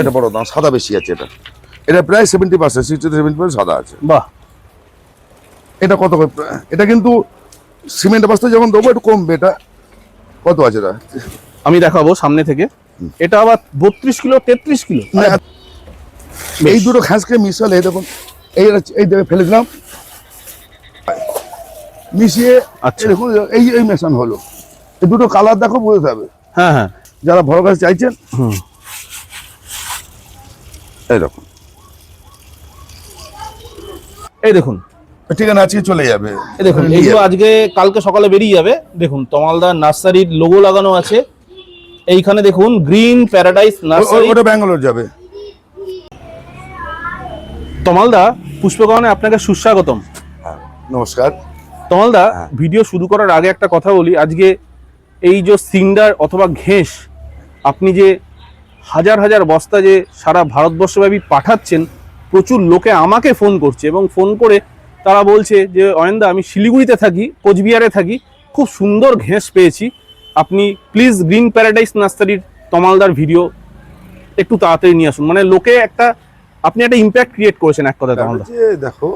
এটা বড় দাম, সাদা বেশি আছে। এটা প্রায় 70%, 60-70% সাদা আছে। বাহ, এটা কত? এটা কিন্তু সিমেন্ট বস্তা যখন দেবো একটু কমবে। এটা কত আছে? এটা আমি দেখাবো সামনে থেকে। এটা আবার 32 কিলো 33 কিলো। এই দুটো ঘাসকে মিশালে দেখুন, এই দেখে ফেলে দিলাম মিশিয়ে। আচ্ছা, দেখুন এই মেশান হলো। এই দুটো কালার দেখো, বুঝতে হবে। হ্যাঁ হ্যাঁ, যারা বড় গাছ চাইছেন এইরকম, এই দেখুন ঠিকানা আজকে চলে যাবে। এই দেখুন, এইগুলো আজকে কালকে সকালে বেরিয়ে যাবে। দেখুন তমালদার নার্সারির লোগো লাগানো আছে এইখানে। দেখুন গ্রিন প্যারাডাইস নার্সারি, ওটা ব্যাঙ্গালোর যাবে। তমালদা পুষ্পগহনে আপনাকে সুস্বাগতম। নমস্কার। তমালদা, ভিডিও শুরু করার আগে একটা কথা বলি। আজকে এই যে সিন্ডার অথবা ঘেঁস আপনি যে হাজার হাজার বস্তা যে সারা ভারতবর্ষব্যাপী পাঠাচ্ছেন, প্রচুর লোকে আমাকে ফোন করছে এবং ফোন করে তারা বলছে যে অয়নদা, আমি শিলিগুড়িতে থাকি, কোচবিহারে থাকি, খুব সুন্দর ঘেঁস পেয়েছি, আপনি প্লিজ গ্রিন প্যারাডাইস নার্সারির তমালদার ভিডিও একটু তাড়াতাড়ি নিয়ে আসুন। মানে লোকে একটা, আপনি একটা ইম্প্যাক্ট ক্রিয়েট করেছেন এক কথা। তমালদা দেখো,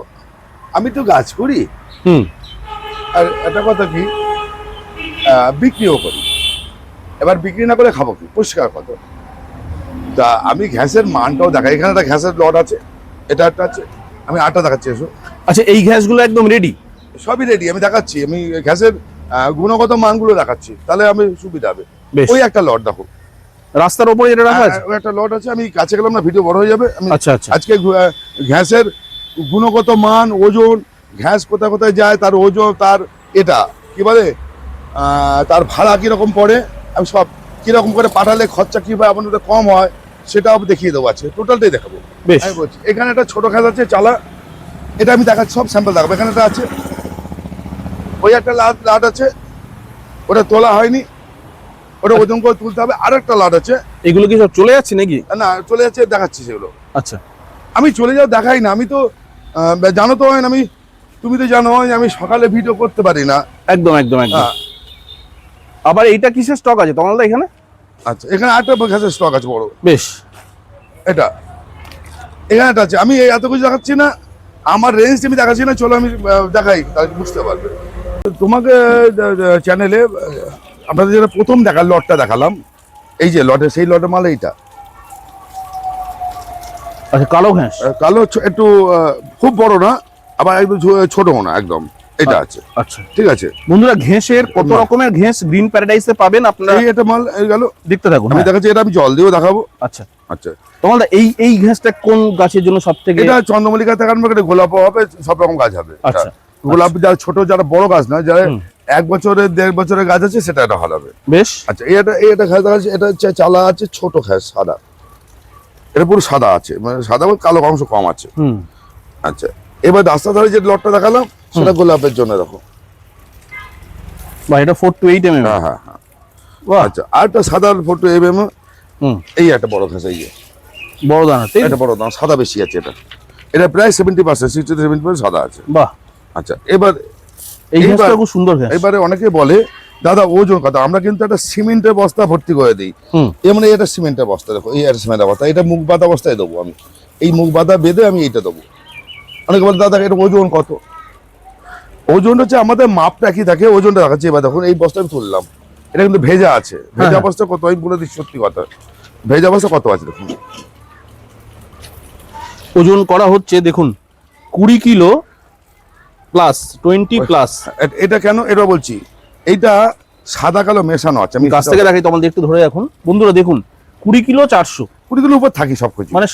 আমি তো গাছ করি, আর একটা কথা কি, বিক্রিও করি। এবার বিক্রি না করে খাবো কি? পরিষ্কার কত। তা আমি ঘ্যাসের মানটাও দেখাই। এখানে একটা ঘ্যাসের লট আছে, এটা একটা আছে, আমি আটটা দেখাচ্ছি। এসো। আচ্ছা, এই ঘ্যাসগুলো একদম রেডি? সবই রেডি, আমি দেখাচ্ছি। আমি ঘ্যাসের গুণগত মানগুলো দেখাচ্ছি, তাহলে আমি সুবিধা হবে। ওই একটা লট দেখো, রাস্তার উপরে যেটা রাখা আছে, ওই একটা লট আছে। আমি কাছে গেলাম না, ভিডিও বড় হয়ে যাবে। আমি আচ্ছা আচ্ছা, আজকে ঘ্যাসের গুণগত মান, ওজন, ঘ্যাস কোথায় কোথায় যায়, তার ওজন, তার এটা কি বলে, তার ভাড়া কিরকম পড়ে, আমি সব কিরকম করে পাঠালে খরচা কিভাবে আপনাদের কম হয় সেটাও দেখিয়ে দেবো। আছে টোটালটাই দেখাবো। আমি বলছি, এখানে একটা ছোট ঘ্যাস আছে চালা, এটা আমি দেখাচ্ছি, সব স্যাম্পল দেখাবো। এখানে একটা আছে, ওই একটা লাট আছে, ওটা তোলা হয়নি, ওটা ওজন করে তুলতে হবে। আর একটা লাট আছে। এগুলো কি সব চলে যাচ্ছে নাকি? না, চলে যাচ্ছে, দেখাচ্ছি সেগুলো। আচ্ছা, আমি চলে যাও দেখাই না। আমি তো জানো তো, আমি, তুমি তো জানো আমি সকালে ভিডিও করতে পারি না। একদম একদম একদম। আবার এইটা কিসের স্টক আছে তমালদা এখানে? আচ্ছা, এখানে আরেকটা ঘ্যাসের স্টক আছে বড়, বেশ। এটা এখানে একটা আছে। আমি এত কিছু দেখাচ্ছি না, আমার রেঞ্জ আমি দেখাচ্ছি না। চলো আমি দেখাই, তাহলে বুঝতে পারবে। তোমাকে চ্যানেলে আপনাদের যেটা প্রথম দেখার লটটা দেখালাম, এই যে লটে, সেই লটের মাল এইটা। আচ্ছা, কালো ঘ্যাস, কালো, একটু খুব বড় না, আবার একদম ছোটও না, একদম এটা আছে। আচ্ছা ঠিক আছে বন্ধুরা, ঘেঁসের কত রকমের ঘেঁস গ্রিন প্যারাডাইসে পাবেন আপনারা। এই এটা মাল গেল, দেখতে থাকুন। আমি দেখাচ্ছি, এটা আমি জল দিয়েও দেখাবো। আচ্ছা আচ্ছা, তমালদা, এই ঘেঁসটা কোন গাছের জন্য সবথেকে? এটা চন্দ্রমল্লিকা থেকে আরম্ভ করে গোলাপও হবে, সব রকম গাছ হবে। আচ্ছা, গোলাপ যারা ছোট, যারা বড় গাছ না, যারা 1 বছরের 1.5 বছরের গাছ আছে, সেটা এটা ভালো হবে। বেশ। আচ্ছা, এটা ঘাস আছে, এটা হচ্ছে চালা আছে, ছোট ঘাস, সাদা। এটা পুরো সাদা আছে, মানে সাদা বলতে কালো অংশ কম আছে। আচ্ছা, এবার রাস্তা ধারে যে লটটা দেখালাম, সেটা গোলাপের জন্য দেখো। বা এটা 4 to 8 mm? হ্যাঁ হ্যাঁ হ্যাঁ। আচ্ছা, আর একটা সাদা 4 to 8 mm। এই একটা বড় ঘাস, এই যে বড় দানা, এটা বড় দানা, সাদা বেশি আছে। এটা প্রায় 70%, 60-70% সাদা আছে। বাহ। আচ্ছা, এবার এই ঘাসটা খুব সুন্দর ঘাস। এবারে অনেকে বলে, দাদা ওজন কথা, আমরা কিন্তু একটা সিমেন্টের বস্তা ভর্তি করে দিই। এমনি এটা সিমেন্টের বস্তা, দেখো এই একটা সিমেন্টের বস্তা, এটা মুখ বাঁধা বস্তায় দেবো আমি। এই মুখ বাঁধা বেঁধে আমি এইটা দেবো। অনেকে বলে, দাদা এটা ওজন কত? ওজন হচ্ছে আমাদের মাপটা কি থাকে, ওজনটা দেখাচ্ছি। এবার দেখুন, এই বস্তা আমি তুললাম, এটা কিন্তু ভেজা আছে। ভেজা বস্তা কত, আমি বলে দিচ্ছি সত্যি কথা, ভেজা বস্তা কত আছে দেখুন। ওজন করা হচ্ছে, দেখুন 20 কিলো প্লাস, 20 প্লাস। এটা কেন এটা বলছি, এইটা সাদা কালো মেশানো আছে। আমি গাছ থেকে দেখাই, তোমাদের একটু ধরে রাখুন বন্ধুরা। দেখুন 20 কিলো 400, 20 কিলোর উপর থাকি সবকিছু, মানে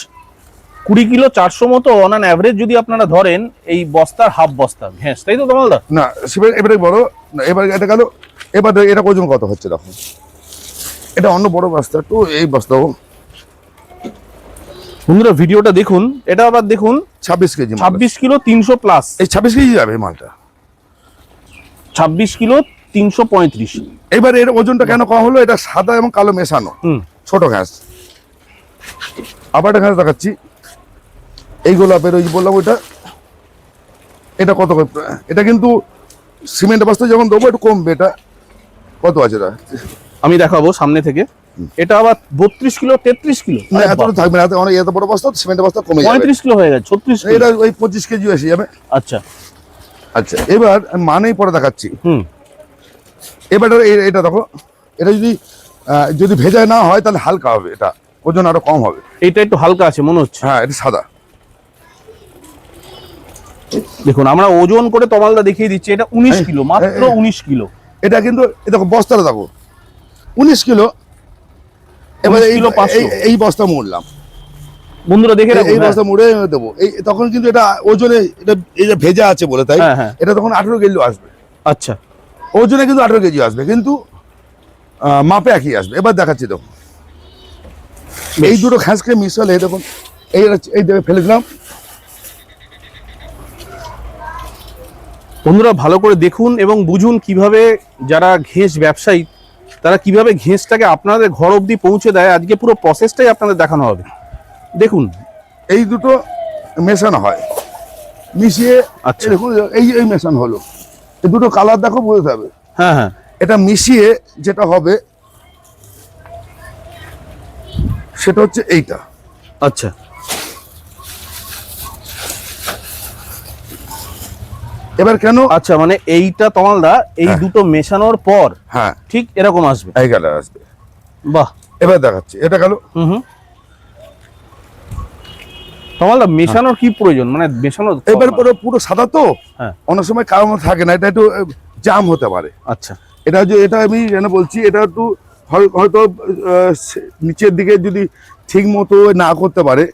20 কিলো 400 মতো অন অ্যান অ্যাভারেজ যদি আপনারা ধরেন, এই বস্তার হাফ বস্তা ঘেঁস, তাই তো তমালদা? না, এবারে বড় না, এবার এটা গেল। এবার এটা ওজন কত হচ্ছে দেখো, এটা অন্য বড় বস্তা, একটু এই বস্তা বন্ধুরা ভিডিওটা দেখুন। এটা আবার দেখুন 26 কেজি, 26 কিলো 300 প্লাস। এই 26 কেজি যাবে এই মালটা, 26 কিলো 335। এবার এর ওজনটা কেন কম হলো, এটা সাদা এবং কালো মেশানো, ছোট ঘাস। আবার একটা ঘাস দেখাচ্ছি, এই গোলাপের, ওই বললাম ওইটা, এটা কত? এটা কিন্তু সিমেন্ট বস্তা যখন দেবো একটু কমবে। এটা কত আছে? এটা আমি দেখাবো সামনে থেকে। এটা আবার 32 কিলো 33 কিলো না এতটা থাকবে না, অনেক এত বড় বস্তা সিমেন্টের বস্তা কমে যাবে। 35 কিলো হয়ে গেছে 36 কিলো। এটা ওই 25 কেজি এসে যাবে। আচ্ছা আচ্ছা এবার আমি মানেই পরে দেখাচ্ছি। এবার এটা দেখো, এটা যদি ভেজা না হয় তাহলে হালকা হবে, এটা ওজন আরো কম হবে। এটা একটু হালকা আছে মনে হচ্ছে। হ্যাঁ এটা সাদা। দেখুন আমরা ওজন করে তমালদা দেখিয়ে দিচ্ছি, এটা 19 কিলো, মাত্র 19 কিলো। এটা কিন্তু দেখো বস্তাটা দেখো 19 কিলো। এবার 19 কিলো 500 এই বস্তা মুড়লাম বন্ধুরা, দেখে রাখুন। এই বস্তা মুড়ে দেবো, এই তখন কিন্তু এটা ওজনে এটা এই যে ভেজা আছে বলে তাই এটা তখন 18 কেজি আসবে। আচ্ছা ওজনে কিন্তু 18 কেজি আসবে, কিন্তু মাপে একই আসবে। এবার দেখাচ্ছি দেখুন, এই দুটো ঘাসকে মিশালে দেখুন এই ফেলে দিলাম। বন্ধুরা ভালো করে দেখুন এবং বুঝুন কিভাবে যারা ঘেঁস ব্যবসায়ী তারা কিভাবে ঘেঁসটাকে আপনাদের ঘর অবধি পৌঁছে দেয়। আজকে পুরো প্রসেসটাই আপনাদের দেখানো হবে। দেখুন এই দুটো মেশানো হয়, মিশিয়ে দেখুন এই মেশানো হলো, এই দুটো কালার দেখো বুঝতে হবে। হ্যাঁ হ্যাঁ, এটা মিশিয়ে যেটা হবে সেটা হচ্ছে এইটা। আচ্ছা এবার কেন, আচ্ছা মানে এইটা তমালদা এই দুটো মেশানোর পর হ্যাঁ ঠিক এরকম আসবে, এই কালার আসবে। বাহ, এবার দেখাচ্ছি এটা গেল। তমালদা মেশানোর কি প্রয়োজন, মানে মেশানো এবার পুরো সাদা তো অনেক সময় কারণ থাকে না, এটা একটু জাম হতে পারে। আচ্ছা এটা আমি যেন বলছি, এটা একটু হয়তো নিচের দিকে যদি ঠিক মতো না করতে পারে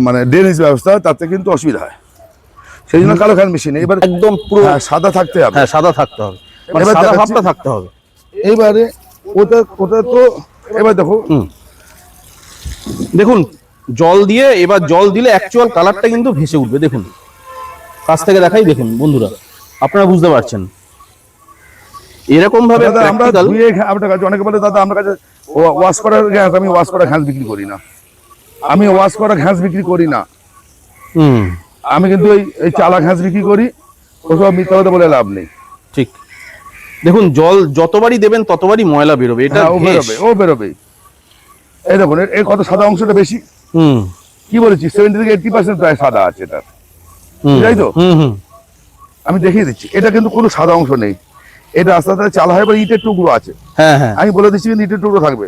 মানে ড্রেনেজ ব্যবস্থা, তাতে কিন্তু অসুবিধা হয়। সেই জন্য কালো খান মেশিন এবার একদম পুরো সাদা থাকতে হবে। হ্যাঁ সাদা থাকতে হবে, মানে এবার সাদা দেখাচ্ছি। ভাবটা থাকতে হবে। এবারে ওটা তো এবার দেখো, দেখুন জল দিয়ে, এবার জল দিলে অ্যাকচুয়াল কালারটা কিন্তু ভেসে উঠবে। দেখুন কাছ থেকে দেখাই, দেখুন বন্ধুরা আপনারা বুঝতে পারছেন এরকম ভাবে আমরা ধুয়ে আপনার কাছে অনেকে বলে দাদা আমার কাছে ওয়াশ করা ঘাস, আমি ওয়াশ করা ঘাস বিক্রি করি না, আমি ওয়াশ করা ঘাস বিক্রি করি না। আমি কিন্তু এই চালা ঘাস বিক্রি করি, ওসব মিথ্যা কথা বলে লাভ নেই। ঠিক, দেখুন জল যতবারই দেবেন ততবারই ময়লা বেরোবে, এটা ও বেরোবে। এই দেখুন এর কত সাদা অংশটা বেশি, কি বলেছি 70 থেকে 80% প্রায় সাদা আছে এটা, তাই তো? আমি দেখিয়ে দিচ্ছি, এটা কিন্তু কোনো সাদা অংশ নেই, এটা আস্তে আস্তে চালা হয়, ইটের টুকরো আছে। হ্যাঁ হ্যাঁ, আমি বলে দিচ্ছি কিন্তু ইটের টুকরো থাকবে,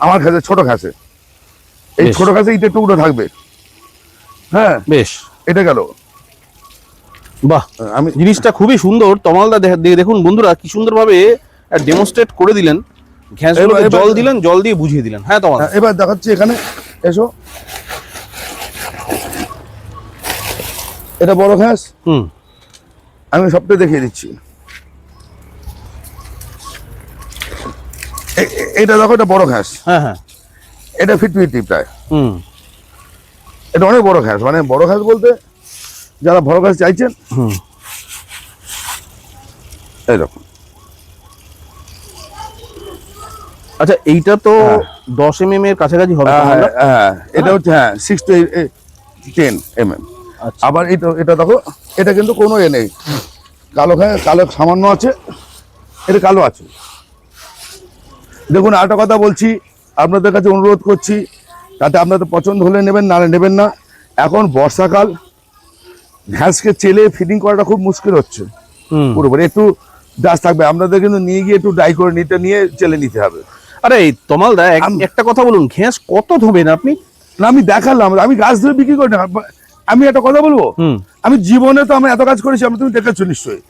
আমার ঘাসে ছোট ঘাসে এই ছোট ঘাসে ইটের টুকরো থাকবে। হ্যাঁ বেশ, এটা গেল। বাহ, আমি জিনিসটা খুবই সুন্দর। তমালদা দেখুন বন্ধুরা কি সুন্দর ভাবে ডেমনস্ট্রেট করে দিলেন, ঘ্যাসগুলোকে জল দিলেন, জল দিয়ে বুঝিয়ে দিলেন। হ্যাঁ তমালদা, এবার দেখাচ্ছি, এখানে এসো, এটা বড় ঘাস, আমি সবটা দেখিয়ে দিচ্ছি। এটা দেখো, এটা বড় ঘাস। হ্যাঁ হ্যাঁ, এটা 50 প্রায়। এটা অনেক বড় ঘাস, মানে বড় ঘাস বলতে যারা বড় ঘাস চাইছেন এই রকম। আচ্ছা এইটা তো 10 mm এর কাছাকাছি হবে। হ্যাঁ এটা হচ্ছে 6 to 10 mm। আবার এটা দেখো, এটা কিন্তু কোনো নেই, কালো কালো সামান্য আছে, এটা কালো আছে। দেখুন আরেকটা কথা বলছি, আপনাদের কাছে অনুরোধ করছি, তাতে আপনাদের পছন্দ হলে নেবেন, না নেবেন না। এখন বর্ষাকাল, ঘাসকে চেলে ফিটিং করাটা খুব মুশকিল হচ্ছে পুরোপুরি, একটু ডাস্ট থাকবে, আপনাদের কিন্তু নিয়ে গিয়ে একটু ডাই করে নিয়ে চেলে নিতে হবে। আরে তমালদা একটা কথা বলুন, ঘেঁস কত ধোবেন আপনি? না আমি দেখালাম, আমি গাছ ধরে বিক্রি করি না। আমি একটা কথা বলবো, আমি জীবনে তো আমি এত কাজ করেছি, আমি তুমি দেখেছো নিশ্চয়ই।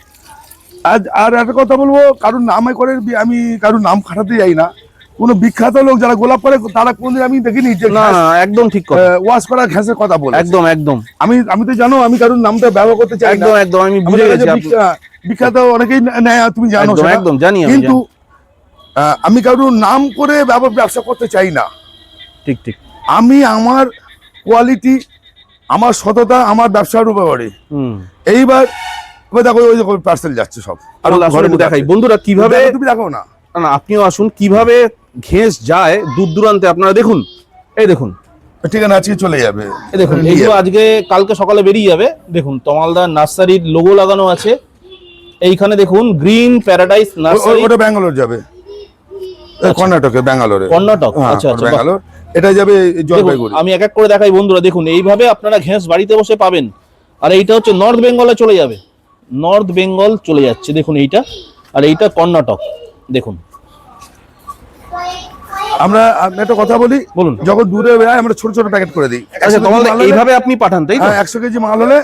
আর একটা কথা বলবো, কারোর নামে করে আমি কারোর নাম খাটাতে যাই না। কোনো বিখ্যাত লোক যারা গোলাপ করে তারা কোনদিন আমি দেখিনি যে না একদম ঠিক কথা, ওয়াশ করা ঘাসের কথা বলে। একদম একদম, আমি তো জানো আমি কারোর নামটা ব্যবহার করতে চাই না। একদম একদম, আমি বুঝে গেছি বিখ্যাত অনেকেই নেয়, তুমি জানো, একদম জানি, কিন্তু আমি কারোর নাম করে ব্যবসা করতে চাই না। ঠিক ঠিক, আমি আমার কোয়ালিটি, আমার সততা আমার ব্যবসার উপরে। এইবার দেখো ওই দেখো পার্সেল যাচ্ছে সব, আর ঘরে দেখাই বন্ধুরা কিভাবে, তুমি দেখো না, আপনিও আসুন কিভাবে ঘেঁস যায় দূর দূরান্তে। আপনারা দেখুন, এই দেখুন ঠিকানা আজকে চলে যাবে, এই দেখুন এইগুলো আজকে কালকে সকালে বেরিয়ে যাবে। দেখুন তমালদা নার্সারির লোগো লাগানো আছে এইখানে, দেখুন গ্রিন প্যারাডাইস নার্সারি, ওটা ব্যাঙ্গালোর যাবে। কর্ণাটকে, ব্যাঙ্গালোরে। কর্ণাটক, হ্যাঁ, আচ্ছা আচ্ছা, বাহ। ব্যাঙ্গালোর। এটা যাবে জলপাইগুড়ি। আমি এক এক করে দেখাই বন্ধুরা, দেখুন এইভাবে আপনারা ঘেঁস বাড়িতে বসে পাবেন। আর এইটা হচ্ছে নর্থ বেঙ্গলে চলে যাবে, নর্থ বেঙ্গল চলে যাচ্ছে দেখুন এইটা। আর এইটা কর্ণাটক দেখুন। আমরা একটা কথা বলি, বলুন। যখন দূরে যায় আমরা ছোট ছোট প্যাকেট করে দিই। আচ্ছা, তোমাদের এইভাবে আপনি পাঠান তাই তো? হ্যাঁ, 100 কেজি মাল হলে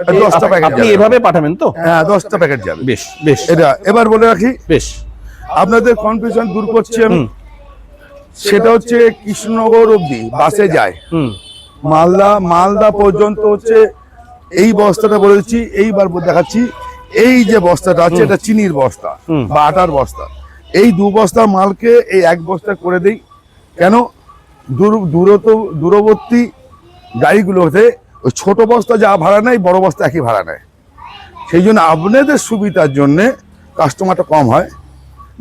10টা প্যাকেট আপনি যাবে। এভাবে পাঠাবেন তো? হ্যাঁ, 10টা প্যাকেট যাবে। বেশ বেশ, এটা এবার বলে রাখি, বেশ। আপনাদের কনফিউশন দূর করছি আমি। সেটা হচ্ছে কৃষ্ণনগর অবধি বাসে যায়, হুম, মালদা পর্যন্ত হচ্ছে এই বস্তাটা বলে দিচ্ছি, এইবার দেখাচ্ছি। এই যে বস্তাটা আছে এটা চিনির বস্তা বা আটার বস্তা। এই 2 বস্তা মালকে এই 1 বস্তা করে দেই। কেন? দূরবর্তী গাড়িগুলোতে ওই ছোট বস্তা যা ভাড়া নেয়, বড় বস্তা একই ভাড়া নেয়। সেই জন্য আপনাদের সুবিধার জন্য কাস্টমারটা কম হয়,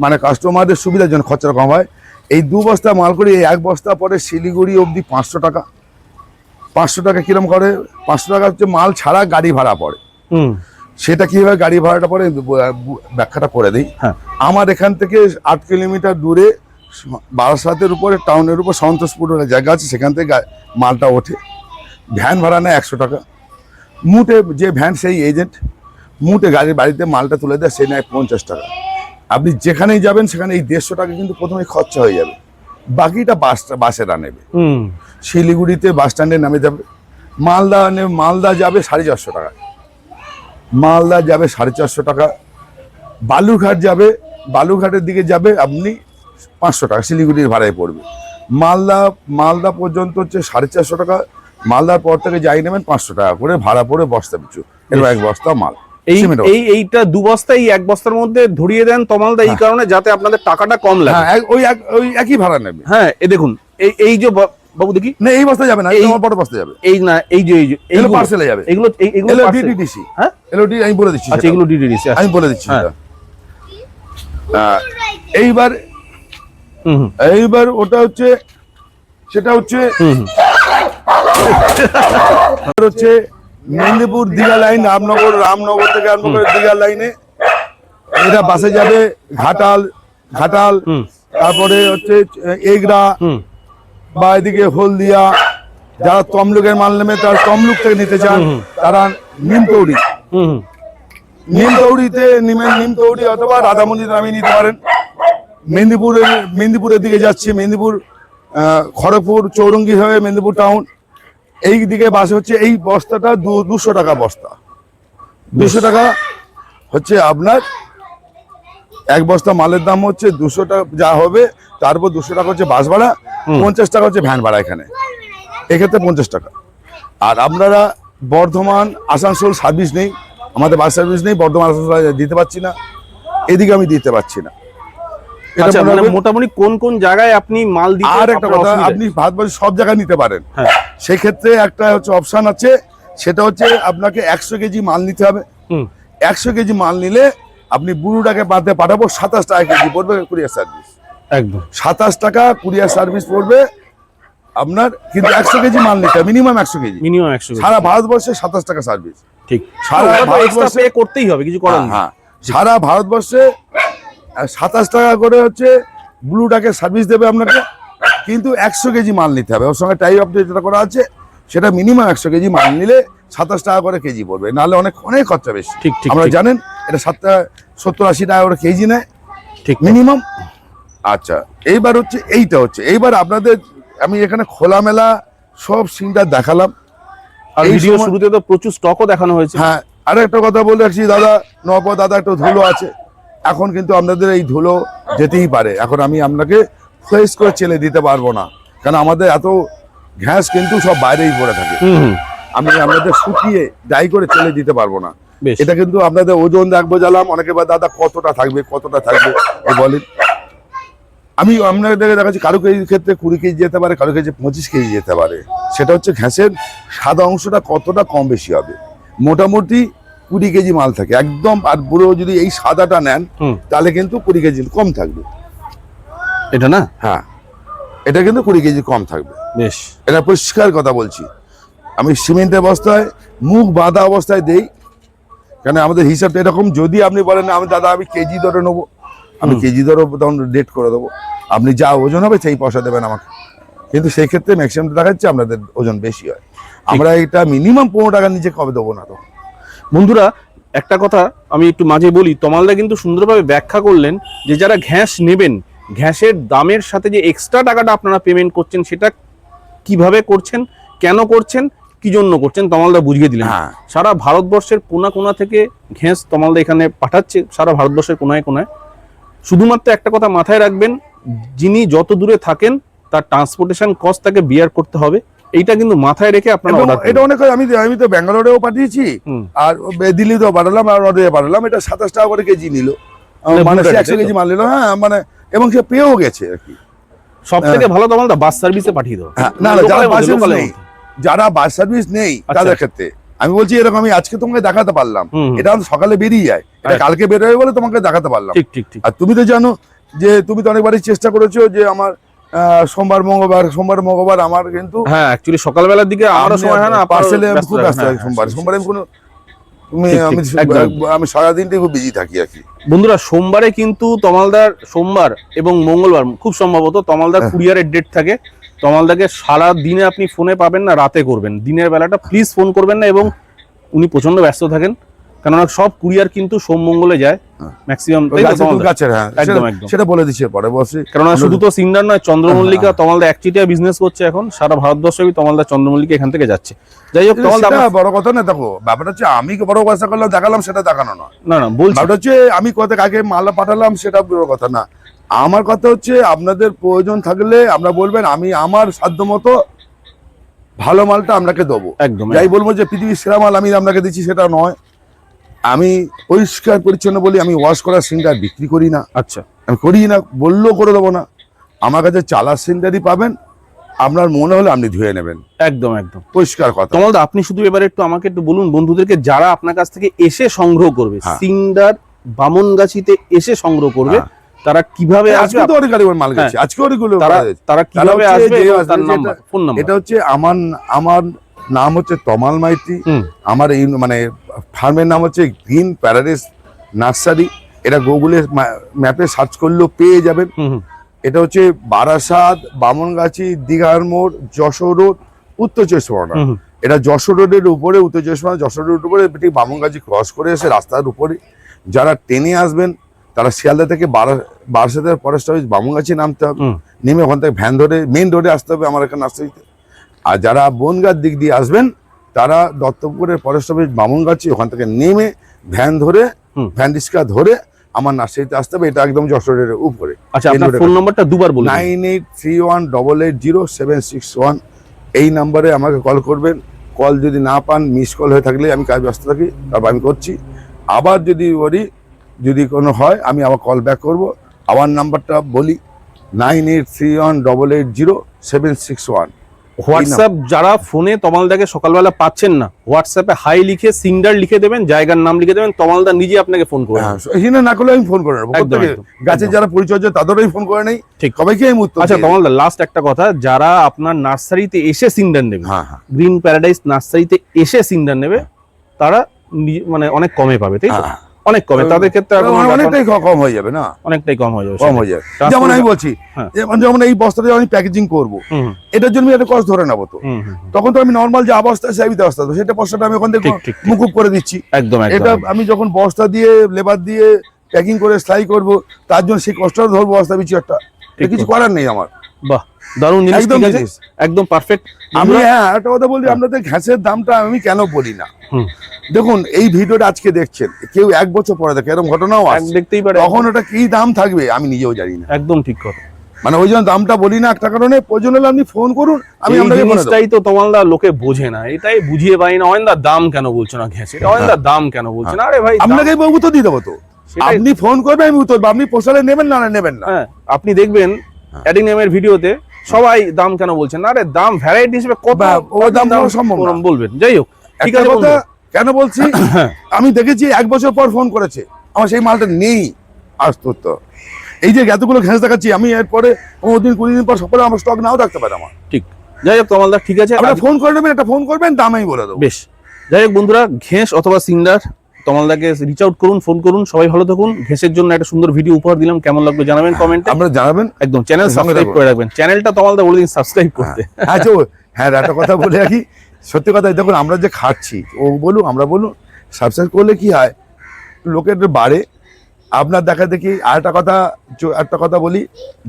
মানে কাস্টমারদের সুবিধার জন্য খরচাটা কম হয়। এই 2 বস্তা মাল করে এই 1 বস্তা পরে শিলিগুড়ি অবধি 500 টাকা। 500 টাকা কিরম করে? 500 টাকা হচ্ছে মাল ছাড়া গাড়ি ভাড়া পড়ে। সেটা কিভাবে গাড়ি ভাড়াটা পড়ে ব্যাখ্যাটা করে দিই। হ্যাঁ। আমার এখান থেকে 8 কিলোমিটার দূরে বারাসাতের উপরে টাউনের উপর সন্তোষপুর জায়গা আছে, সেখান থেকে মালটা ওঠে। ভ্যান ভাড়া নেয় 100 টাকা। মুটে যে ভ্যান সেই এজেন্ট মুটে গাড়ির বাড়িতে মালটা তুলে দেয়, সে নেয় 50 টাকা। আপনি যেখানেই যাবেন সেখানে এই 150 টাকা কিন্তু প্রথমে খরচা হয়ে যাবে, বাকিটা বাসেরা নেবে। শিলিগুড়িতে বাস স্ট্যান্ডে নামে যাবে, মালদা যাবে 450 টাকা, মালদা যাবে 450 টাকা। বালুরঘাট যাবে, বালুরঘাটের দিকে যাবে আপনি 500 টাকা শিলিগুড়ির ভাড়ায় পড়বে। মালদা পর্যন্ত হচ্ছে 450 টাকা। মালদার পর থেকে যাই নেবেন 500 টাকা করে ভাড়া পড়ে বস্তা পিছু, এবার 1 বস্তা মাল। এইটা 2 বস্তা এই 1 বস্তার মধ্যে ধরিয়ে দেন তমালদা, এই কারণে যাতে আপনাদের টাকাটা কম লাগে। হ্যাঁ, ওই একই ভাড়া নেবে। হ্যাঁ, এই দেখুন এই যে বাবু দেখি, না এই বস্তা যাবে না, আমার বড় বস্তা যাবে। এই না, এই যে এগুলো পার্সেলে যাবে, এগুলো ডিটিডিসি। হ্যাঁ, এলওডি আমি বলে দিচ্ছি। আচ্ছা, এগুলো ডিটিডিসি আমি বলে দিচ্ছি। এইবার ওটা হচ্ছে, সেটা হচ্ছে মেদিনীপুর দীঘা লাইন, রামনগর থেকে আরম্ভ করে দীঘা লাইনে এটা বাসে যাবে। ঘাটাল, তারপরে হচ্ছে এগরা বা এদিকে হলদিয়া। যারা তমলুকের মাল নেবে তারা তমলুক থেকে নিতে চান, তারা নিমতৌড়িতে নেমেন, নিমতৌড়ি অথবা রাধামন্দির নামিয়ে নিতে পারেন। মেদিনীপুরের দিকে যাচ্ছে, মেদিনীপুর খড়গপুর চৌরঙ্গি হয়ে মেদিনীপুর টাউন, এই দিকে বাসে হচ্ছে এই বস্তাটা 200 টাকা বস্তা। 200 টাকা হচ্ছে আপনার 1 বস্তা মালের দাম হচ্ছে 200 টাকা যা হবে, তারপর 200 টাকা হচ্ছে বাস ভাড়া, 50 টাকা হচ্ছে ভ্যান ভাড়া। এক্ষেত্রে 50 টাকা। আর আপনারা বর্ধমান আসানসোল সার্ভিস নেই, আমাদের বাস সার্ভিস নেই, বর্ধমান আসানসোল দিতে পারছি না, এদিকে আমি দিতে পারছি না। আচ্ছা, মানে মোটামুটি কোন কোন জায়গায় আপনি মাল দিতে? আর একটা কথা, আপনি ভারতবর্ষের সব জায়গায় নিতে পারেন। সেই ক্ষেত্রে একটা হচ্ছে অপশন আছে, সেটা হচ্ছে আপনাকে 100 কেজি মাল নিতে হবে। 100 কেজি মাল নিলে আপনি বুড়ুটাকে বাদে পাঠাবো, 27 টাকা কেজি পড়বে কুরিয়ার সার্ভিস। একদম 27 টাকা কুরিয়ার সার্ভিস পড়বে আপনার, কিন্তু 100 কেজি মাল নিতে হবে, মিনিমাম 100 কেজি। সারা ভারতবর্ষে 27 টাকা সার্ভিস। ঠিক, সারা ভারতবর্ষে করতেই হবে, কিছু করার নেই। হ্যাঁ, সারা ভারতবর্ষে 27 টাকা করে হচ্ছে ব্লুটাকে সার্ভিস দেবে আপনাকে, কিন্তু 100 কেজি মাল নিতে হবে। ওর সঙ্গে টাই অফ যেটা করা আছে, সেটা মিনিমাম 100 কেজি মাল নিলে 27 টাকা করে কেজি পড়বে, নাহলে অনেক খরচা বেশি। ঠিক, আপনারা জানেন এটা 70-80 টাকা করে কেজি নেয়, ঠিক মিনিমাম। আচ্ছা, এইবার হচ্ছে এইবার আপনাদের আমি এখানে খোলামেলা সব সিনটা দেখালাম। আর ভিডিও শুরুতে তো প্রচুর স্টকও দেখানো হয়েছে। হ্যাঁ, আর একটা কথা বলে রাখছি দাদা, দাদা একটু ধুলো আছে এখন, কিন্তু আপনাদের এই ধুলো যেতেই পারে। এখন আমি আপনাকে ফ্রেশ করে চেলে দিতে পারবো না, কারণ আমাদের এত ঘ্যাস কিন্তু সব বাইরেই পড়ে থাকে। আমি আপনাদের শুকিয়ে ডাই করে চেলে দিতে পারবো না। এটা কিন্তু আপনাদের ওজন দেখবো জ্বালাম, অনেকে বা দাদা কতটা থাকবে বলেন। আমি আপনাদের দেখাচ্ছি, কারো কেজির ক্ষেত্রে 20 কেজি যেতে পারে, কারো কেজি 25 কেজি যেতে পারে। সেটা হচ্ছে ঘ্যাসের সাদা অংশটা কতটা কম বেশি হবে। মোটামুটি 20 কেজি মাল থাকে একদম। আর পুরো যদি এই সাদাটা নেন তাহলে কিন্তু 20 কেজি কম থাকবে। এটা না, হ্যাঁ, এটা কিন্তু 20 কেজি কম থাকবে। বেশ, এটা পরিষ্কার কথা বলছি। আমি সিমেন্টের বস্তায় মুখ বাঁধা অবস্থায় দেই, কারণ আমাদের হিসাবটা এরকম। যদি আপনি বলেন আমি দাদা আমি কেজি ধরে নেবো, আমি কেজি দরও তখন রেট করে দেবো, আপনি যা ওজন হবে সেই পয়সা দেবেন আমাকে। কিন্তু সেই ক্ষেত্রে ম্যাক্সিমাম দেখা যাচ্ছে আপনাদের ওজন বেশি হয়, আমরা এটা মিনিমাম 15 টাকার নিচে কবে দেবো না। তো বন্ধুরা একটা কথা আমি একটু মাঝে বলি, তমালদা কিন্তু সুন্দরভাবে ব্যাখ্যা করলেন যে যারা ঘ্যাস নেবেন, ঘ্যাসের দামের সাথে যে এক্সট্রা টাকাটা আপনারা পেমেন্ট করছেন সেটা কিভাবে করছেন, কেন করছেন, কি জন্য করছেন, তমালদা বুঝিয়ে দিলেন। হ্যাঁ। সারা ভারতবর্ষের কোনা কোনা থেকে ঘ্যাস তমালদা এখানে পাঠাচ্ছে, সারা ভারতবর্ষের কোনায় কোনায়। শুধুমাত্র একটা কথা মাথায় রাখবেন, যিনি যত দূরে থাকেন তার ট্রান্সপোর্টেশন কস্ট তাকে বিয়ার করতে হবে, এইটা কিন্তু মাথায় রেখে আপনারা অর্ডার করুন। এটা অনেক হয়, আমি তো ব্যাঙ্গালোরেও পাঠিয়েছি আর দিল্লিতেও পাঠালাম আর নদিয়া পাঠালাম, এটা 27 টাকা করে কেজি নিল, মানে 100 কেজি মাল নিল। হ্যাঁ মানে, এবং সে পেয়েও গেছে আর কি। সব থেকে ভালো তমালদা বাস সার্ভিসে পাঠিয়ে দাও। না না, যারা বাস সার্ভিস নেই, যারা বাস সার্ভিস নেই তাদের ক্ষেত্রে আমি বলছি এরকম, আমি আজকে তোমাকে দেখাতে পারলাম, এটা সকালে বেরিয়ে যায়, এটা কালকে বেরোয় বলে তোমাকে দেখাতে পারলাম। ঠিক ঠিক ঠিক। আর তুমি তো জানো যে তুমি তো অনেকবারই চেষ্টা করেছো যে আমার সোমবার মঙ্গলবার আমার কিন্তু হ্যাঁ অ্যাকচুয়ালি সকালবেলার দিকে আমারও সময় হয় না, পার্সেলে খুব ব্যস্ত থাকি সোমবারে আমি কোনো আমি সারাদিনটাই খুব বিজি থাকি আর কি। বন্ধুরা সোমবারে কিন্তু তমালদার, সোমবার এবং মঙ্গলবার খুব সম্ভবত তমালদার কুরিয়ারের ডেট থাকে। তমালদাকে সারা দিনে আপনি ফোনে পাবেন না, রাতে করবেন, দিনের বেলাটা প্লিজ ফোন করবেন না, এবং উনি প্রচন্ড ব্যস্ত থাকেন, কেননা সব কুরিয়ার কিন্তু সোম মঙ্গলে যায় ম্যাক্সিমাম। একদম একদম সেটা বলে দিচ্ছে পরে বসে, কেননা শুধু তো সিন্ডার নয়, চন্দ্রমল্লিকা তমালদা একচিটিয়া বিজনেস করছে এখন সারা ভারতবর্ষে, তমালদা চন্দ্রমল্লিকা এখান থেকে যাচ্ছে। যাই হোক তমালদা বড় কথা না, দেখো ব্যাপারটা হচ্ছে আমি বড় ব্যবসা করলাম দেখালাম সেটা দেখানো নয়, না না বলছি ব্যাপারটা হচ্ছে আমি কত আগে মাল পাঠালাম সেটা বড় কথা না। আমার কথা হচ্ছে আপনাদের প্রয়োজন থাকলে আমরা বলবেন, আমি আমার সাধ্য মতো ভালো মালটা আপনাকে দেবো। একদম যাই বলবো যে পৃথিবীর সেরা মাল আমি আপনাকে দিচ্ছি সেটা নয়, আমি পরিষ্কার পরিচ্ছন্ন বলি, আমি ওয়াশ করার সিলিন্ডার বিক্রি করি না। আচ্ছা আমি করি না, বললেও করে দেবো না। আমার কাছে চালার সিলিন্ডারই পাবেন, আপনার মনে হলে আপনি ধুয়ে নেবেন, একদম একদম পরিষ্কার কথা। তমালদা আপনি শুধু এবারে একটু আমাকে একটু বলুন বন্ধুদেরকে যারা আপনার কাছ থেকে এসে সংগ্রহ করবে, সিন্ডার বামনগাছিতে এসে সংগ্রহ করবে, তারা কিভাবে আসবে? আজকে তো অনেক মাল গেছে, আজকে অনেকগুলো তারা কিভাবে আসবে, তার নাম্বার, ফোন নাম্বার। এটা হচ্ছে আমার নাম হচ্ছে তমাল মাইতি, আমার এই মানে ফার্মের নাম হচ্ছে গ্রিন প্যারাডাইস নার্সারি, এটা গুগলে ম্যাপে সার্চ করলেও পেয়ে যাবেন। এটা হচ্ছে বারাসাত, বামনগাছি, দীঘার মোড়, যশোর রোড, উত্তর চব্বিশ পরগনা। এটা যশোর রোডের উপরে, উত্তর চব্বিশ পরগনা যশোর রোডের উপরে, ঠিক বামনগাছি ক্রস করে এসে রাস্তার উপরে। যারা ট্রেনে আসবেন তারা শিয়ালদা থেকে বারাসাতের ফরেস্ট অফিস বামনগাছি নামতে হবে, নেমে ওখান থেকে ভ্যান ধরে মেন রোডে আসতে হবে আমার এখানে নার্সারিতে। আর যারা বনগাঁর দিক দিয়ে আসবেন তারা দত্তপুরের ফরেস্ট অফিস বামনগাছি, ওখান থেকে নেমে ভ্যান ধরে, ভ্যান রিক্সা ধরে আমার নার্সারিতে আসতে হবে, এটা একদম যশোরের উপরে। আচ্ছা আপনার ফোন নাম্বারটা দুবার বলুন। 9831880761, এই নাম্বারে আমাকে কল করবেন। কল যদি না পান, মিস কল হয়ে থাকলে আমি কাজ ব্যস্ত থাকি, তারপর আমি করছি। আবার যদি কোনো হয় আমি আবার কল ব্যাক করবো। আমার নাম্বারটা বলি 9831880761। হোয়াটসঅ্যাপ যারা ফোনে তমালদাকে সকালবেলা পাচ্ছেন না, হোয়াটসঅ্যাপে হাই লিখে সিন্ডার লিখে দেবেন, জায়গার নাম লিখে দেবেন, তমালদা নিজে আপনাকে ফোন করবেন। এখানে না করলে আমি ফোন করে নেবো, গাছের যারা পরিচর্যা তাদেরই ফোন করে নেই, ঠিক সবাইকে আমি উত্তর। আচ্ছা তমালদা লাস্ট একটা কথা, যারা আপনার নার্সারিতে এসে সিন্ডার নেবে, গ্রিন প্যারাডাইস নার্সারিতে এসে সিন্ডার নেবে, তারা মানে অনেক কমে পাবে, তাই তো? অনেক কমে, তাদের ক্ষেত্রে অনেকটাই কম হয়ে যাবে না, অনেকটাই কম হয়ে যাবে, কম হয়ে যাবে। যেমন আমি বলছি, যেমন এই বস্তাটা আমি প্যাকেজিং করবো, এটার জন্য একটা কষ্ট ধরে নেবো, তো তখন তো আমি নর্মাল যে অবস্থা সেই অবস্থা সেটা বস্তাটা আমি ওখান থেকে মুকুব করে দিচ্ছি। একদম এটা আমি যখন বস্তা দিয়ে লেবার দিয়ে প্যাকিং করে সেলাই করবো, তার জন্য সেই কষ্টটা ধরবো বস্তা পিছু একটা, কিছু করার নেই আমার। বাহ দারুণ জিনিস, একদম পারফেক্ট। আমি একটা কথা বলি, আপনাদের ঘ্যাসের দামটা আমি কেন বলি না, দেখুন এই ভিডিওটা আজকে দেখছেন, কেউ 1 বছর পরে দেখে, এরকম ঘটনাও দেখতেই পারে, তখন ওটা কি দাম থাকবে আমি নিজেও জানি না। একদম ঠিক কথা, মানে ওই জন্য দামটা বলি না একটা কারণে, প্রয়োজন হলে আপনি ফোন করুন, আমি আপনাকে বলে দেব। এটাই তো তমালদা লোকে বোঝে না, এটাই বুঝিয়ে পাই না। অয়নদা দাম কেন বলছো না ঘ্যাসের, অয়নদা দাম কেন বলছো না? আরে ভাই আপনাকে উত্তর দিয়ে দেবো, তো আপনি ফোন করবেন আমি উত্তর, আপনি পোষালে নেবেন না নেবেন না। আপনি দেখবেন অ্যাডিনামের ভিডিওতে সবাই দাম কেন বলছেন না, আরে দাম ভ্যারাইটি হিসেবে কত দাম সম্ভব বলবেন। যাই হোক ঠিক আছে, কেন বলছি, আমি দেখেছি 1 বছর পর ফোন করেছে, আমার সেই মালটা নেই আসতো। তো এই যে এতগুলো ঘ্যাস দেখাচ্ছি, আমি এরপরে 15 দিন 20 দিন পর সকালে আমার স্টক নাও থাকতে পারে আমার। ঠিক, যাই হোক তমালদা ঠিক আছে, আপনারা ফোন করে নেবেন, একটা ফোন করবেন, দাম আমি বলে দেবো। বেশ, যাই হোক বন্ধুরা, ঘ্যাস অথবা সিন্ডার তমালদাকে রিচ আউট করুন, ফোন করুন। সবাই ভালো থাকুন। ঘেঁষের জন্য একটা সুন্দর ভিডিও উপহার দিলাম, কেমন লাগলো জানাবেন কমেন্টে। আপনারা জানাবেন, একদম চ্যানেল সঙ্গে সাবস্ক্রাইব থাকুন। করে রাখবেন। চ্যানেলটা তমালদা বলে দিন সাবস্ক্রাইব করতে। হ্যাঁ হ্যাঁ, একটা কথা বলে রাখি, সত্যি কথা, দেখুন আমরা যে খাচ্ছি, ও বলুন আমরা বলুন, সাবস্ক্রাইব করলে কি হয়, লোকের বাড়ে। আপনার দেখা দেখি একটা কথা বলি,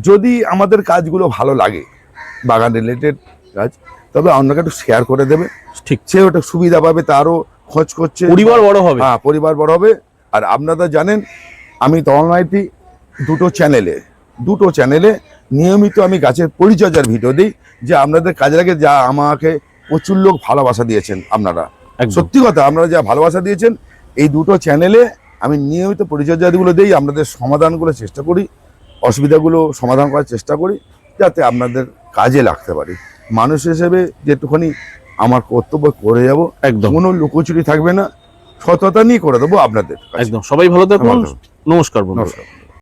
যদি আমাদের কাজগুলো ভালো লাগে, বাগান রিলেটেড কাজ, তবে অন্যকে একটু শেয়ার করে দেবে। ঠিক, সে ওটা সুবিধা পাবে, তারও খোঁজ করছে, পরিবার বড় হবে। হ্যাঁ, পরিবার বড় হবে। আর আপনারা জানেন আমি তমাল মাইতি দুটো চ্যানেলে নিয়মিত আমি গাছের পরিচর্যার ভিডিও দিই, যে আপনাদের কাজে লাগে, যা আমাকে প্রচুর লোক ভালোবাসা দিয়েছেন আপনারা। একদম। সত্যি কথা, আপনারা যা ভালোবাসা দিয়েছেন, এই দুটো চ্যানেলে আমি নিয়মিত পরিচর্যাগুলো দিই, আপনাদের সমাধানগুলো চেষ্টা করি, অসুবিধাগুলো সমাধান করার চেষ্টা করি, যাতে আপনাদের কাজে লাগতে পারি। মানুষ হিসেবে যেটুখানি আমার কর্তব্য করে যাব, একদম কোনো লুকোচুরি থাকবে না, সততা নিয়ে করে দেবো আপনাদের কাছে। একদম। সবাই ভালো থাকুন। ভালো থাকুন। নমস্কার বন্ধুরা। নমস্কার।